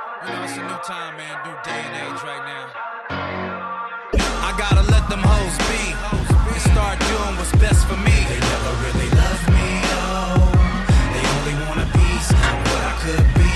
You know, it's a new time, man, new day and age right now. I gotta let them hoes be and start doing what's best for me. They never really love me, oh. They only want a piece of what I could be.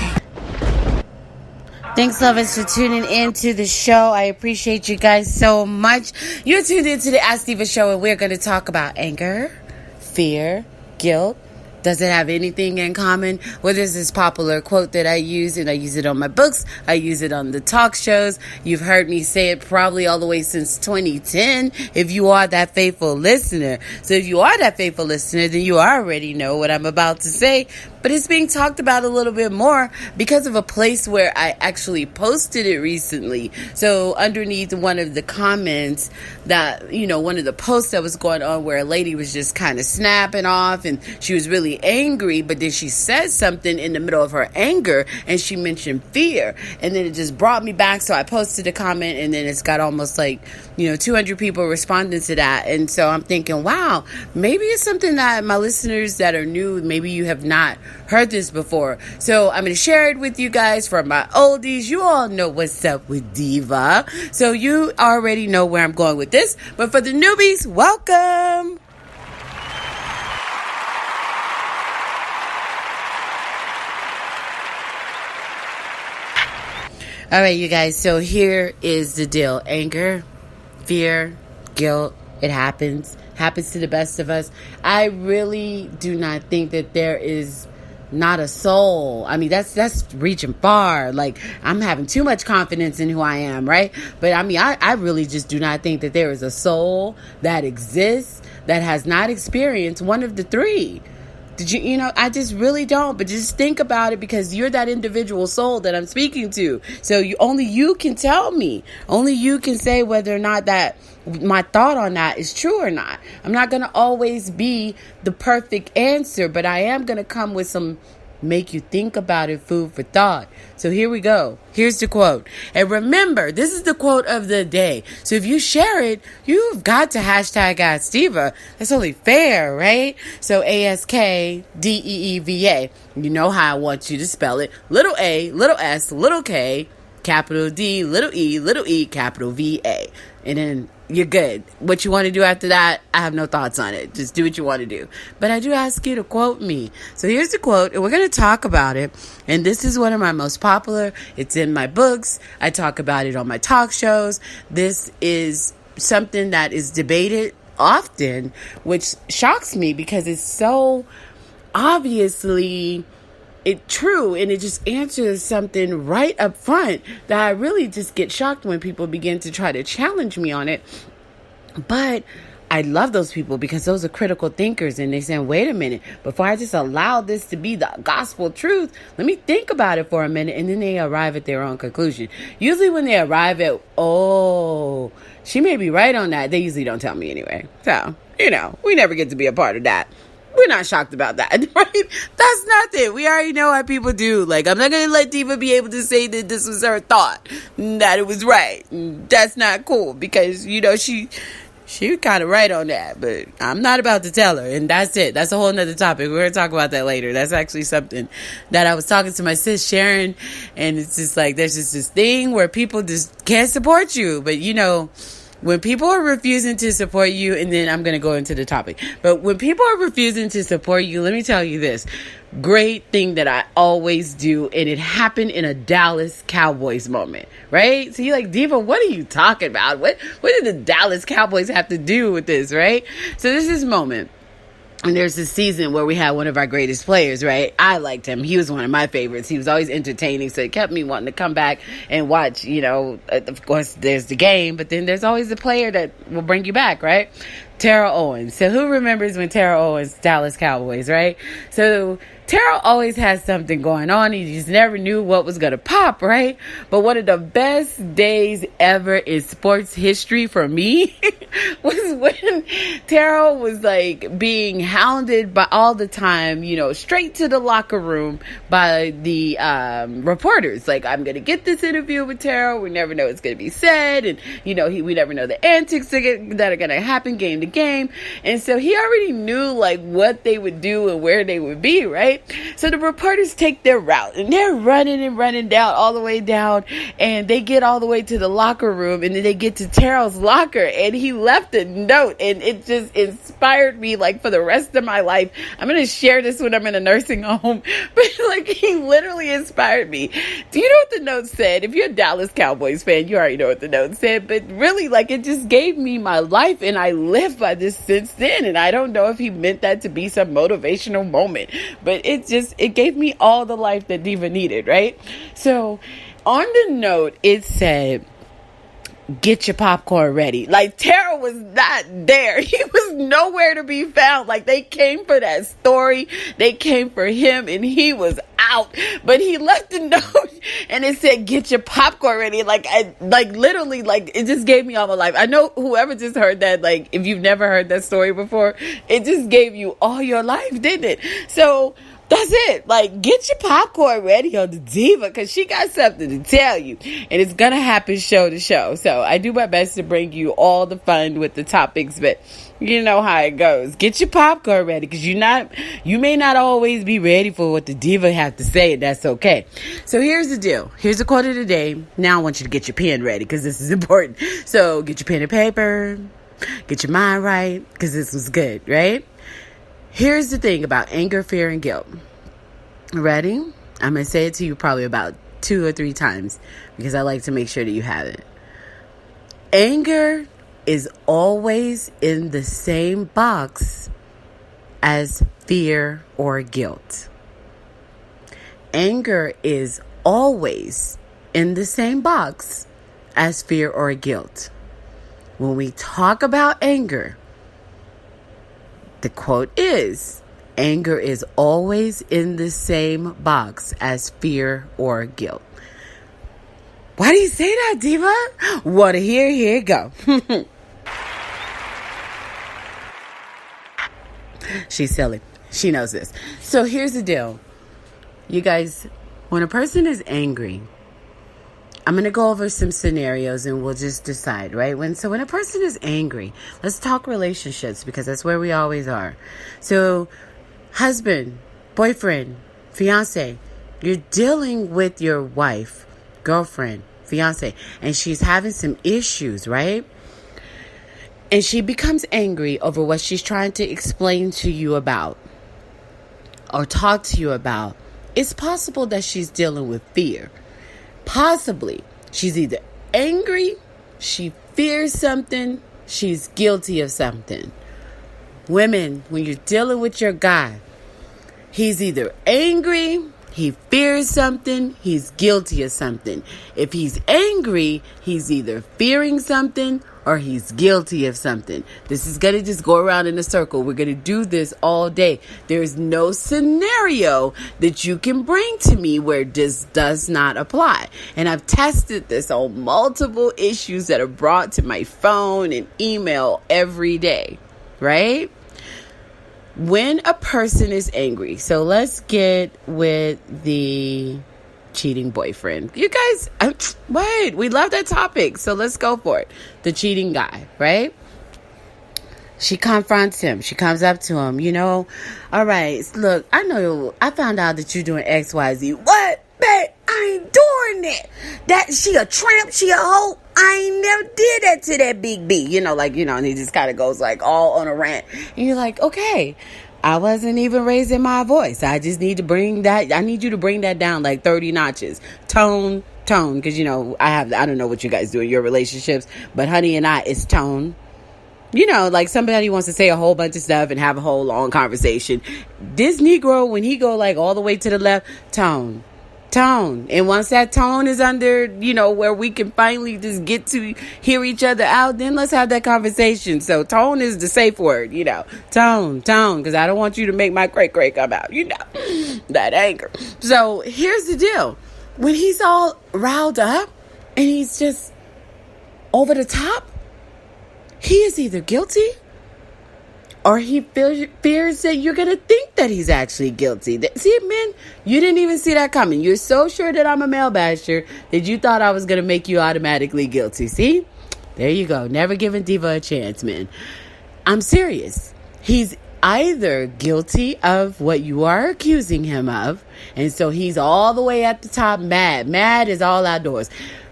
Thanks, lovers, for tuning in to the show. I appreciate you guys so much. You're tuned into the Ask Diva show, and we're going to talk about anger, fear, guilt. Does it have anything in common? What is this popular quote that I use? And I use it on my books. I use it on the talk shows. You've heard me say it probably all the way since 2010, if you are that faithful listener. So if you are that faithful listener, then you already know what I'm about to say. But it's being talked about a little bit more because of a place where I actually posted it recently. So underneath one of the comments that, one of the posts that was going on where a lady was just kind of snapping off and she was really angry, but then she said something in the middle of her anger and she mentioned fear. And then it just brought me back. So I posted a comment and then it's got almost 200 people responding to that. And so I'm thinking, wow, maybe it's something that my listeners that are new, maybe you have not heard this before. So I'm going to share it with you guys. For my oldies, you all know what's up with Diva. So you already know where I'm going with this. But for the newbies, welcome. All right, you guys. So here is the deal. Anger, fear, guilt. It happens to the best of us. I really do not think that there is not a soul. I mean, that's reaching far. Like, I'm having too much confidence in who I am, right? But I mean, I really just do not think that there is a soul that exists that has not experienced one of the three. Did you, I just really don't. But just think about it, because you're that individual soul that I'm speaking to. So only you can tell me. Only you can say whether or not that my thought on that is true or not. I'm not going to always be the perfect answer, but I am going to come with some make you think about it, food for thought. So here we go. Here's the quote. And remember, this is the quote of the day. So if you share it, you've got to hashtag Ask Diva. That's only fair, right? So ASKDEEVA. You know how I want you to spell it. Little A, little S, little K, capital D, little E, capital VA. And then you're good. What you want to do after that, I have no thoughts on it. Just do what you want to do. But I do ask you to quote me. So here's the quote, and we're going to talk about it. And this is one of my most popular. It's in my books. I talk about it on my talk shows. This is something that is debated often, which shocks me because it's so obviously true, and it just answers something right up front that I really just get shocked when people begin to try to challenge me on it. But I love those people because those are critical thinkers, and they say, wait a minute, before I just allow this to be the gospel truth, let me think about it for a minute, and then they arrive at their own conclusion. Usually when they arrive at, oh, she may be right on that, they usually don't tell me anyway. So, we never get to be a part of that. We're not shocked about that, right? That's nothing. We already know how people do. Like, I'm not going to let Diva be able to say that this was her thought, that it was right. That's not cool because, she kind of right on that, but I'm not about to tell her. And that's it. That's a whole nother topic. We're going to talk about that later. That's actually something that I was talking to my sis Sharon, and it's just like, there's just this thing where people just can't support you. But, when people are refusing to support you, and then I'm going to go into the topic, but when people are refusing to support you, let me tell you this great thing that I always do, and it happened in a Dallas Cowboys moment, right? So you're like, Diva, what are you talking about? What did the Dallas Cowboys have to do with this, right? So this is moment. And there's this season where we had one of our greatest players, right? I liked him. He was one of my favorites. He was always entertaining, so it kept me wanting to come back and watch, of course, there's the game, but then there's always the player that will bring you back, right? Terrell Owens. So who remembers when Terrell Owens, Dallas Cowboys, right? So Terrell always has something going on. He just never knew what was going to pop, right? But one of the best days ever in sports history for me was when Terrell was like being hounded by all the time, straight to the locker room by the reporters. Like, I'm going to get this interview with Terrell. We never know what's going to be said. And, we never know the antics that are going to happen game to game. And so he already knew like what they would do and where they would be, right? So the reporters take their route and they're running down all the way down, and they get all the way to the locker room, and then they get to Terrell's locker, and he left a note, and it just inspired me like for the rest of my life. I'm going to share this when I'm in a nursing home, but like he literally inspired me. Do you know what the note said? If you're a Dallas Cowboys fan, you already know what the note said, but really like it just gave me my life, and I live by this since then. And I don't know if he meant that to be some motivational moment, but it gave me all the life that Diva needed, right? So on the note, it said, get your popcorn ready. Like, Terrell was not there. He was nowhere to be found. Like, they came for that story. They came for him, and he was out. But he left a note, and it said, get your popcorn ready. Like, literally, it just gave me all my life. I know whoever just heard that, like, if you've never heard that story before, it just gave you all your life, didn't it? So that's it. Like, get your popcorn ready on the Diva, because she got something to tell you. And it's going to happen show to show. So I do my best to bring you all the fun with the topics, but you know how it goes. Get your popcorn ready, because you may not always be ready for what the Diva has to say, and that's okay. So here's the deal. Here's the quote of the day. Now I want you to get your pen ready, because this is important. So get your pen and paper. Get your mind right, because this was good, right? Here's the thing about anger, fear, and guilt. Ready? I'm going to say it to you probably about 2 or 3 times, because I like to make sure that you have it. Anger is always in the same box as fear or guilt. Anger is always in the same box as fear or guilt. When we talk about anger, the quote is, anger is always in the same box as fear or guilt. Why do you say that, Diva? Want to hear? Here you go. She's silly. She knows this. So here's the deal. You guys, when a person is angry, I'm going to go over some scenarios and we'll just decide, right? When a person is angry, let's talk relationships, because that's where we always are. So husband, boyfriend, fiance, you're dealing with your wife, girlfriend, fiance, and she's having some issues, right? And she becomes angry over what she's trying to explain to you about or talk to you about. It's possible that she's dealing with fear. Possibly. She's either angry, she fears something, she's guilty of something. Women, when you're dealing with your guy, he's either angry, he fears something, he's guilty of something. If he's angry, he's either fearing something or he's guilty of something. This is going to just go around in a circle. We're going to do this all day. There's no scenario that you can bring to me where this does not apply. And I've tested this on multiple issues that are brought to my phone and email every day, right? When a person is angry, so let's get with the cheating boyfriend. You guys, wait, we love that topic, so let's go for it. The cheating guy, right? She confronts him. She comes up to him, all right, look, I know, I found out that you're doing X, Y, Z. What? Babe, I ain't doing that. That she a tramp, she a hoe. I ain't never did that to that big B. And he just kind of goes like all on a rant. And you're like, okay, I wasn't even raising my voice. I just need to I need you to bring that down like 30 notches. Tone, because, I don't know what you guys do in your relationships, but honey and I, it's tone. Like somebody wants to say a whole bunch of stuff and have a whole long conversation. This Negro, when he go like all the way to the left, tone. And once that tone is under, where we can finally just get to hear each other out, then let's have that conversation. So tone is the safe word, tone, because I don't want you to make my cray come out, that anger. So here's the deal. When he's all riled up and he's just over the top, he is either guilty or he fears that you're going to think that he's actually guilty. See, man, you didn't even see that coming. You're so sure that I'm a male basher that you thought I was going to make you automatically guilty. See? There you go. Never giving Diva a chance, man. I'm serious. He's either guilty of what you are accusing him of, and so he's all the way at the top mad. Mad is all outdoors.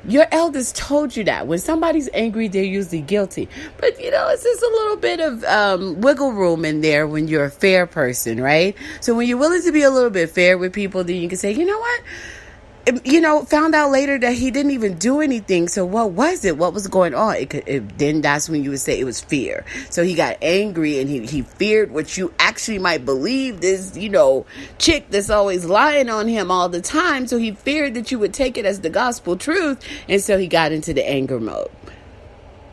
Your elders told you that. When somebody's angry, they're usually guilty. But, it's just a little bit of wiggle room in there when you're a fair person, right? So when you're willing to be a little bit fair with people, then you can say, you know what? Found out later that he didn't even do anything. So what was it? What was going on? Then that's when you would say it was fear. So he got angry and he feared what you actually might believe, this, chick that's always lying on him all the time. So he feared that you would take it as the gospel truth. And so he got into the anger mode.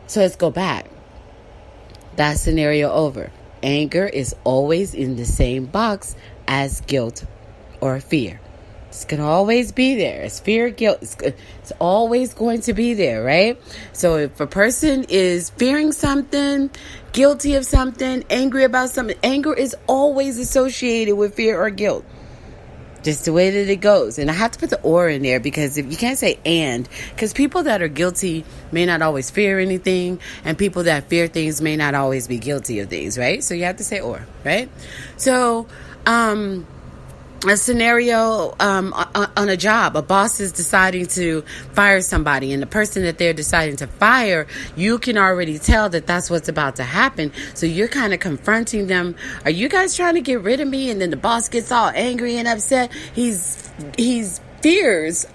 So let's go back. That scenario over. Anger is always in the same box as guilt or fear. It's going to always be there. It's fear, guilt. It's always going to be there, right? So if a person is fearing something, guilty of something, angry about something, anger is always associated with fear or guilt. Just the way that it goes. And I have to put the or in there because if you can't say and, because people that are guilty may not always fear anything, and people that fear things may not always be guilty of things, right? So you have to say or, right? So, a scenario on a job, a boss is deciding to fire somebody, and the person that they're deciding to fire, you can already tell that that's what's about to happen. So you're kind of confronting them. Are you guys trying to get rid of me? And then the boss gets all angry and upset. She fears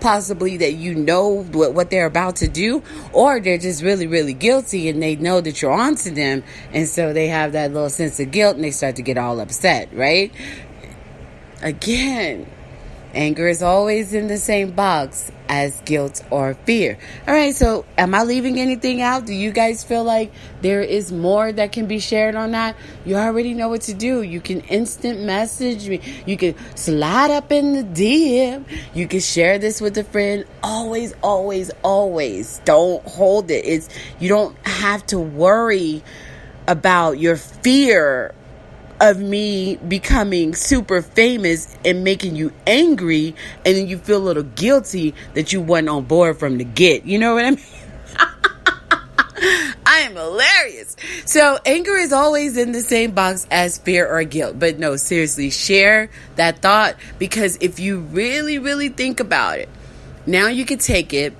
possibly that what they're about to do, or they're just really, really guilty and they know that you're onto them, and so they have that little sense of guilt and they start to get all upset, right? Again, anger is always in the same box as guilt or fear. All right, so am I leaving anything out? Do you guys feel like there is more that can be shared on that? You already know what to do. You can instant message me. You can slide up in the DM. You can share this with a friend. Always, always, always. Don't hold it. You don't have to worry about your fear of me becoming super famous and making you angry, and then you feel a little guilty that you weren't on board from the get. You know what I mean? I am hilarious. So anger is always in the same box as fear or guilt. But no, seriously, share that thought, because if you really, really think about it, now you can take it.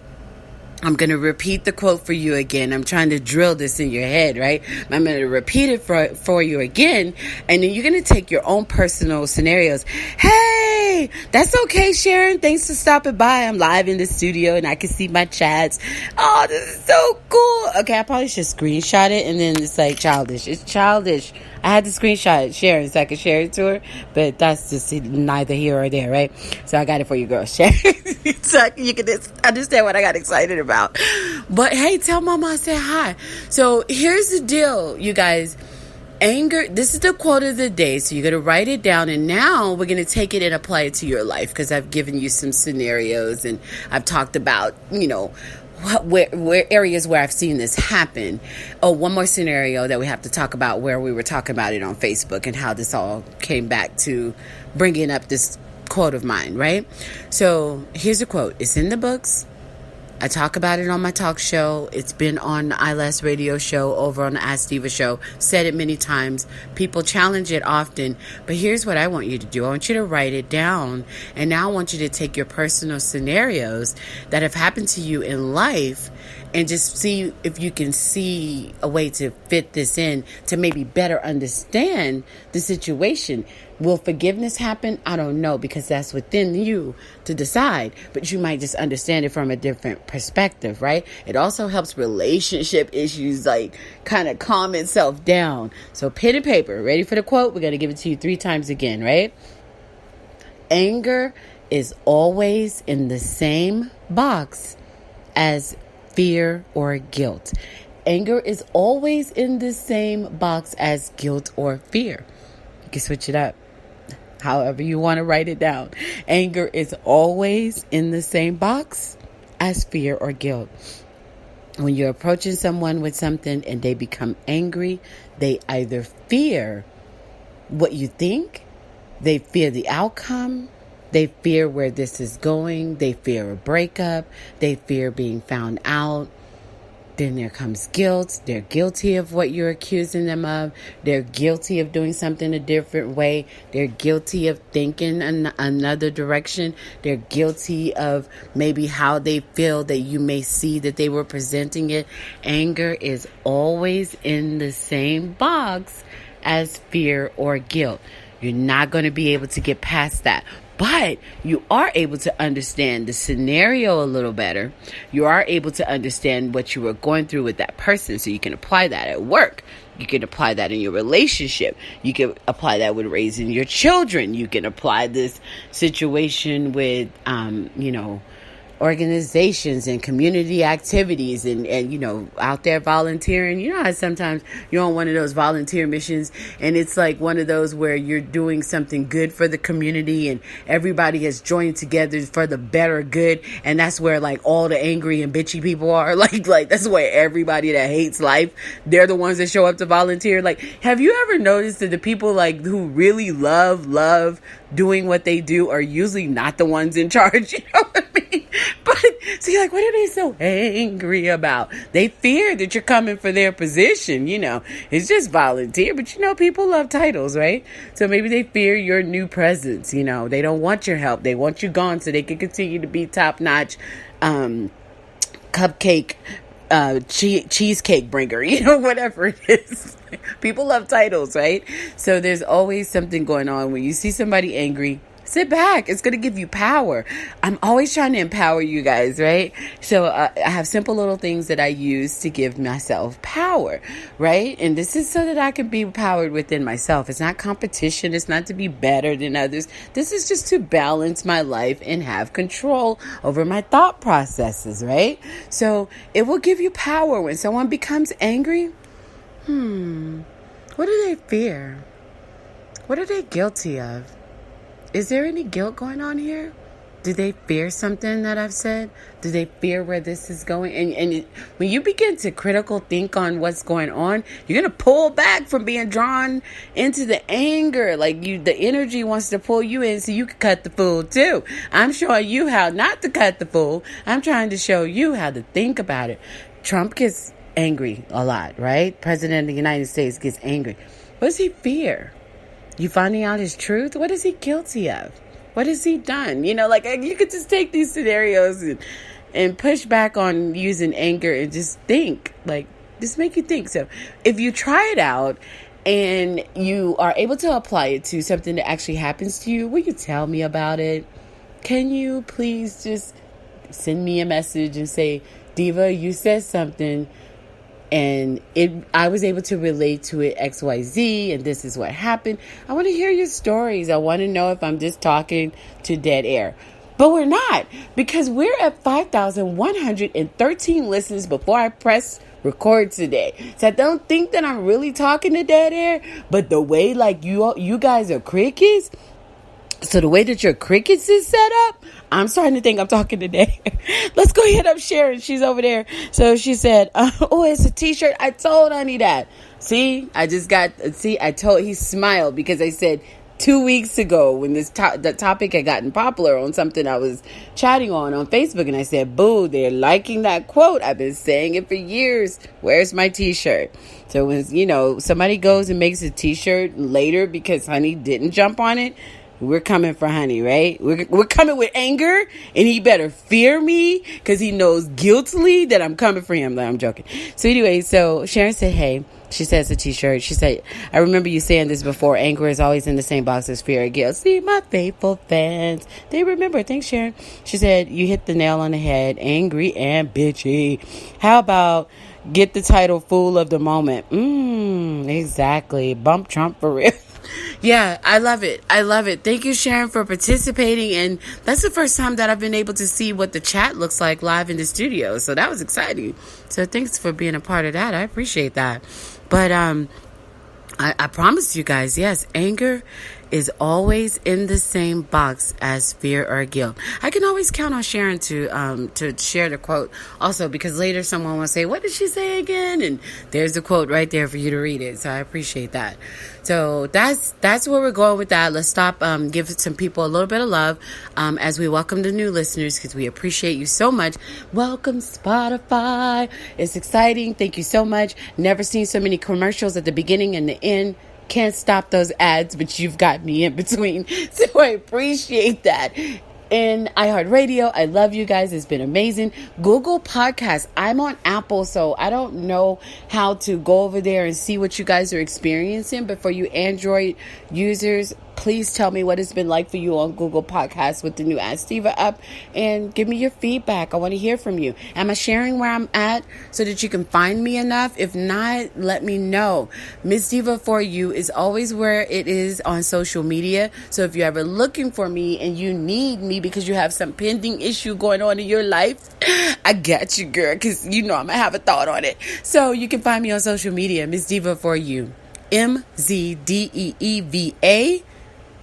I'm going to repeat the quote for you again. I'm trying to drill this in your head, right? I'm going to repeat it for you again. And then you're going to take your own personal scenarios. Hey, that's okay, Sharon. Thanks for stopping by. I'm live in the studio and I can see my chats. Oh, this is so cool. Okay, I probably should screenshot it, and then it's like childish. It's childish. I had to screenshot it, Sharon, so I could share it to her. But that's just neither here or there, right? So I got it for you, girl. Sharon. So you can just understand what I got excited about. But hey, tell mama I said hi. So here's the deal, you guys. Anger, this is the quote of the day. So you're going to write it down, and now we're going to take it and apply it to your life, because I've given you some scenarios and I've talked about, where areas where I've seen this happen. Oh, one more scenario that we have to talk about, where we were talking about it on Facebook and how this all came back to bringing up this quote of mine, right? So here's a quote. It's in the books. I talk about it on my talk show. It's been on the iLast radio show, over on the Ask Diva show. Said it many times. People challenge it often. But here's what I want you to do. I want you to write it down. And now I want you to take your personal scenarios that have happened to you in life and just see if you can see a way to fit this in to maybe better understand the situation. Will forgiveness happen? I don't know, because that's within you to decide. But you might just understand it from a different perspective, right? It also helps relationship issues kind of calm itself down. So pen and paper, ready for the quote? We're going to give it to you 3 times again, right? Anger is always in the same box as fear or guilt. Anger is always in the same box as guilt or fear. You can switch it up however you want to write it down. Anger is always in the same box as fear or guilt. when you're approaching someone with something and they become angry, they either fear what you think, they fear the outcome, they fear where this is going, they fear a breakup, they fear being found out. Then there comes guilt. They're guilty of what you're accusing them of. They're guilty of doing something a different way. They're guilty of thinking another direction. They're guilty of maybe how they feel that you may see that they were presenting it. Anger is always in the same box as fear or guilt. You're not going to be able to get past that. But you are able to understand the scenario a little better. You are able to understand what you were going through with that person. So you can apply that at work. You can apply that in your relationship. You can apply that with raising your children. You can apply this situation with, organizations and community activities and out there volunteering. You know how sometimes you're on one of those volunteer missions and it's like one of those where you're doing something good for the community and everybody has joined together for the better good, and that's where like all the angry and bitchy people are. Like that's where everybody that hates life, they're the ones that show up to volunteer. Like, have you ever noticed that the people like who really love doing what they do are usually not the ones in charge? You know what I mean? But so you're like, what are they so angry about? They fear that you're coming for their position. It's just volunteer, but people love titles, right? So maybe they fear your new presence. They don't want your help. They want you gone so they can continue to be top notch cupcake cheesecake bringer, whatever it is. People love titles, right? So there's always something going on. When you see somebody angry, sit back. It's going to give you power. I'm always trying to empower you guys, right? So I have simple little things that I use to give myself power, right? And this is so that I can be empowered within myself. It's not competition. It's not to be better than others. This is just to balance my life and have control over my thought processes, right? So it will give you power when someone becomes angry. What do they fear? What are they guilty of? Is there any guilt going on here? Do they fear something that I've said? Do they fear where this is going? And when you begin to critical think on what's going on, you're going to pull back from being drawn into the anger. Like the energy wants to pull you in so you can cut the fool too. I'm showing you how not to cut the fool. I'm trying to show you how to think about it. Trump gets angry a lot, right? President of the United States gets angry. What does he fear? You finding out his truth? What is he guilty of? What has he done? You could just take these scenarios and push back on using anger and just think. Just make you think. So if you try it out and you are able to apply it to something that actually happens to you, will you tell me about it? Can you please just send me a message and say, Diva, you said something and I was able to relate to it XYZ, and this is what happened. I want to hear your stories. I want to know if I'm just talking to dead air. But we're not, because we're at 5,113 listens before I press record today. So I don't think that I'm really talking to dead air, but the way you guys are crickets, so the way that your crickets is set up, I'm starting to think I'm talking today. Let's go hit up Sharon. She's over there. So she said, oh, it's a t-shirt. I told honey that. See, I told, he smiled because I said 2 weeks ago when the topic had gotten popular on something I was chatting on Facebook. And I said, boo, they're liking that quote. I've been saying it for years. Where's my t-shirt? So when, somebody goes and makes a t-shirt later because honey didn't jump on it, we're coming for honey, right? We're coming with anger, and he better fear me because he knows guiltily that I'm coming for him. I'm joking. So anyway, so Sharon said, hey, she says a t-shirt. She said, I remember you saying this before. Anger is always in the same box as fear and guilt. See, my faithful fans, they remember. Thanks, Sharon. She said, you hit the nail on the head. Angry and bitchy. How about get the title Fool of the Moment? Exactly. Bump Trump for real. Yeah, I love it. Thank you, Sharon, for participating. And that's the first time that I've been able to see what the chat looks like live in the studio. So that was exciting. So thanks for being a part of that. I appreciate that. But I promise you guys, yes, anger is always in the same box as fear or guilt. I can always always count on Sharon to share the quote also, because later someone will say, what did she say again? And there's the quote right there for you to read it. So I appreciate that. So that's where we're going with that. Let's stop, give some people a little bit of love as we welcome the new listeners, because we appreciate you so much. Welcome, Spotify. It's exciting. Thank you so much. Never seen so many commercials at the beginning and the end. Can't stop those ads, but you've got me in between. So I appreciate that. And iHeartRadio, I love you guys. It's been amazing. Google Podcasts. I'm on Apple, so I don't know how to go over there and see what you guys are experiencing. But for you Android users, please tell me what it's been like for you on Google Podcasts with the new Ask Diva app, and give me your feedback. I want to hear from you. Am I sharing where I'm at so that you can find me enough? If not, let me know. Miss Diva for You is always where it is on social media. So if you're ever looking for me and you need me because you have some pending issue going on in your life, I got you, girl, because you know I'm going to have a thought on it. So you can find me on social media, Miss Diva for You. MZDEEVA.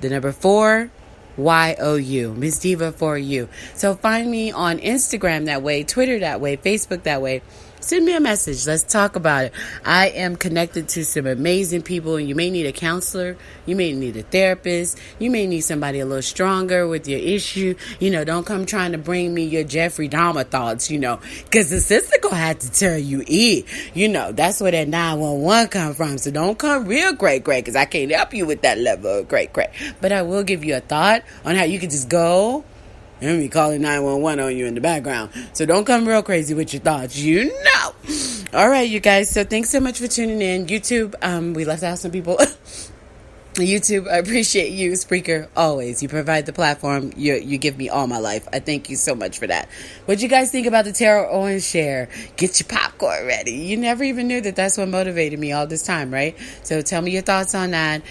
The number 4, YOU. Miss Diva for You. So find me on Instagram that way, Twitter that way, Facebook that way. Send me a message. Let's talk about it. I am connected to some amazing people, and you may need a counselor. You may need a therapist. You may need somebody a little stronger with your issue. Don't come trying to bring me your Jeffrey Dahmer thoughts, because the sister gonna have to tell you it. That's where that 911 come from. So don't come real great, because I can't help you with that level of great. But I will give you a thought on how you can just go and me calling 911 on you in the background. So don't come real crazy with your thoughts, All right, you guys. So thanks so much for tuning in. YouTube, we left out some people. YouTube, I appreciate you. Spreaker, always. You provide the platform. You give me all my life. I thank you so much for that. What you guys think about the Tara Owens share? Get your popcorn ready. You never even knew that's what motivated me all this time, right? So tell me your thoughts on that.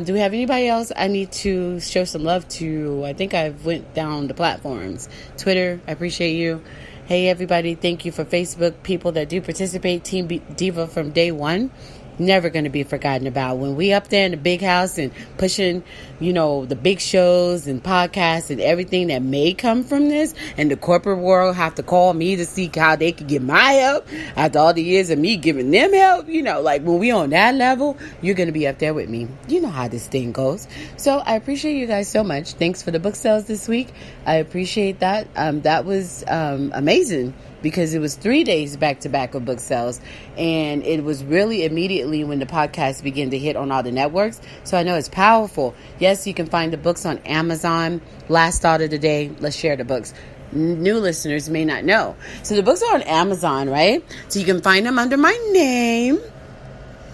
Do we have anybody else I need to show some love to? I think I've went down the platforms. Twitter, I appreciate you. Hey, everybody. Thank you for Facebook. People that do participate. Team Diva from day one. Never going to be forgotten about. When we up there in the big house and pushing, the big shows and podcasts and everything that may come from this, and the corporate world have to call me to see how they can get my help after all the years of me giving them help, when we on that level, you're going to be up there with me. You know how this thing goes. So I appreciate you guys so much. Thanks for the book sales this week. I appreciate that. That was amazing, because it was 3 days back to back of book sales, and it was really immediately when the podcast began to hit on all the networks. So I know it's powerful. Yes, you can find the books on Amazon. Last thought of the day, let's share the books. New listeners may not know. So the books are on Amazon, right? So you can find them under my name.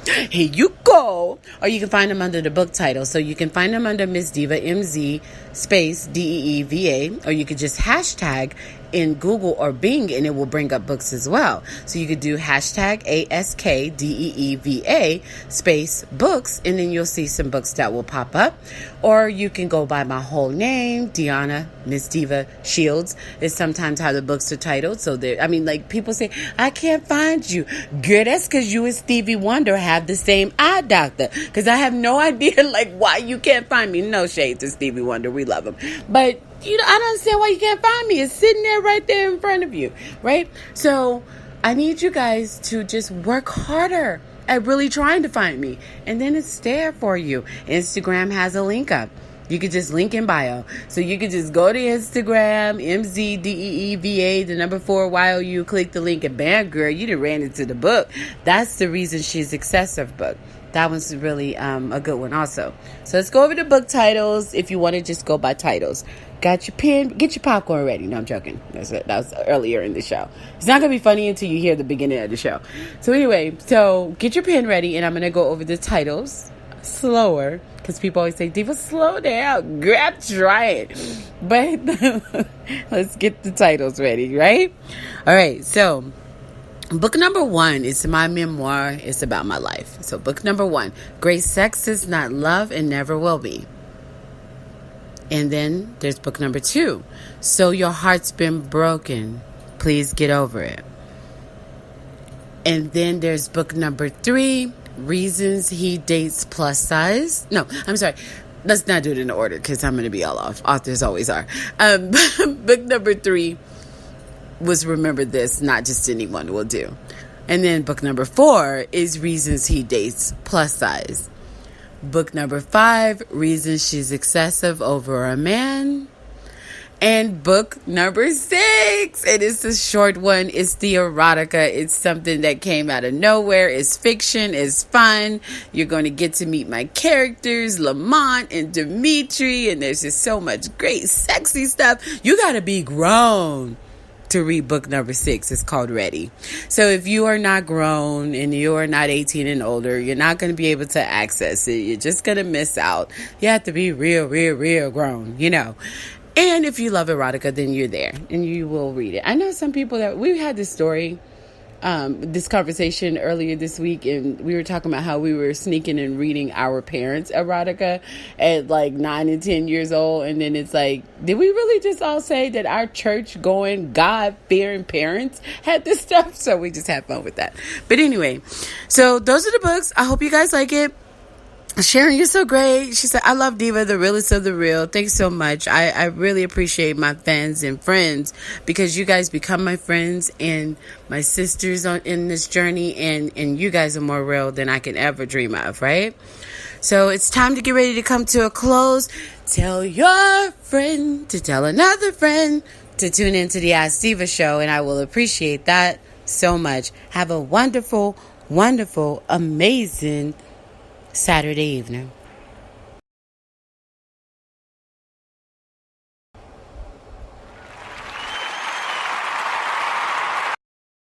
Here you go. Or you can find them under the book title. So you can find them under Miss Diva, MZ space DEEVA, or you could just hashtag in Google or Bing and it will bring up books as well. So you could do hashtag ASKDEEVA space books, and then you'll see some books that will pop up. Or you can go by my whole name, Deanna Miss Diva Shields, is sometimes how the books are titled. So people say, I can't find you. Girl, that's because you and Stevie Wonder have the same eye doctor. Because I have no idea why you can't find me. No shade to Stevie Wonder. We love him. But I don't understand why you can't find me. It's sitting there right there in front of you, right? So I need you guys to just work harder at really trying to find me. And then it's there for you. Instagram has a link up. You could just link in bio. So you could just go to Instagram, MZDEEVA, the number 4 YOU, click the link, and bam, girl, you done ran into the book. That's the reason she's excessive book. That one's really a good one also. So let's go over the book titles if you want to just go by titles. Got your pen? Get your popcorn ready. No, I'm joking. That was earlier in the show. It's not going to be funny until you hear the beginning of the show. So anyway, get your pen ready, and I'm going to go over the titles slower, because people always say, Diva, slow down. Girl, try it. But let's get the titles ready, right? All right, so book number 1 is my memoir. It's about my life. So book number 1, Great Sex is Not Love and Never Will Be. And then there's book number 2, So Your Heart's Been Broken, Please Get Over It. And then there's book number 3, Reasons He Dates Plus Size. No, I'm sorry. let's not do it in order because I'm going to be all off. Authors always are. Book number 3 was Remember This, Not Just Anyone Will Do. And then book number 4 is Reasons He Dates Plus Size. Book number 5, Reasons She's Excessive Over a Man. And book number 6, it is a short one. It's the erotica. It's something that came out of nowhere. It's fiction. It's fun. You're going to get to meet my characters, Lamont and Dimitri. And there's just so much great, sexy stuff. You got to be grown to read book number 6. It's called Ready. So if you are not grown and you are not 18 and older, you're not going to be able to access it. You're just going to miss out. You have to be real grown, you know. And if you love erotica, then you're there and you will read it. I know some people that we had this story, this conversation earlier this week, and we were talking about how we were sneaking and reading our parents' erotica at like 9 and 10 years old. And then it's like, did we really just all say that our church going, God fearing parents had this stuff? So we just had fun with that. But anyway, so those are the books. I hope you guys like it. Sharon, you're so great. She said, I love Diva, the realest of the real. Thanks so much. I really appreciate my fans and friends because you guys become my friends and my sisters in this journey. And you guys are more real than I can ever dream of, right? So it's time to get ready to come to a close. Tell your friend to tell another friend to tune into the Ask Diva show. And I will appreciate that so much. Have a wonderful, amazing Saturday evening.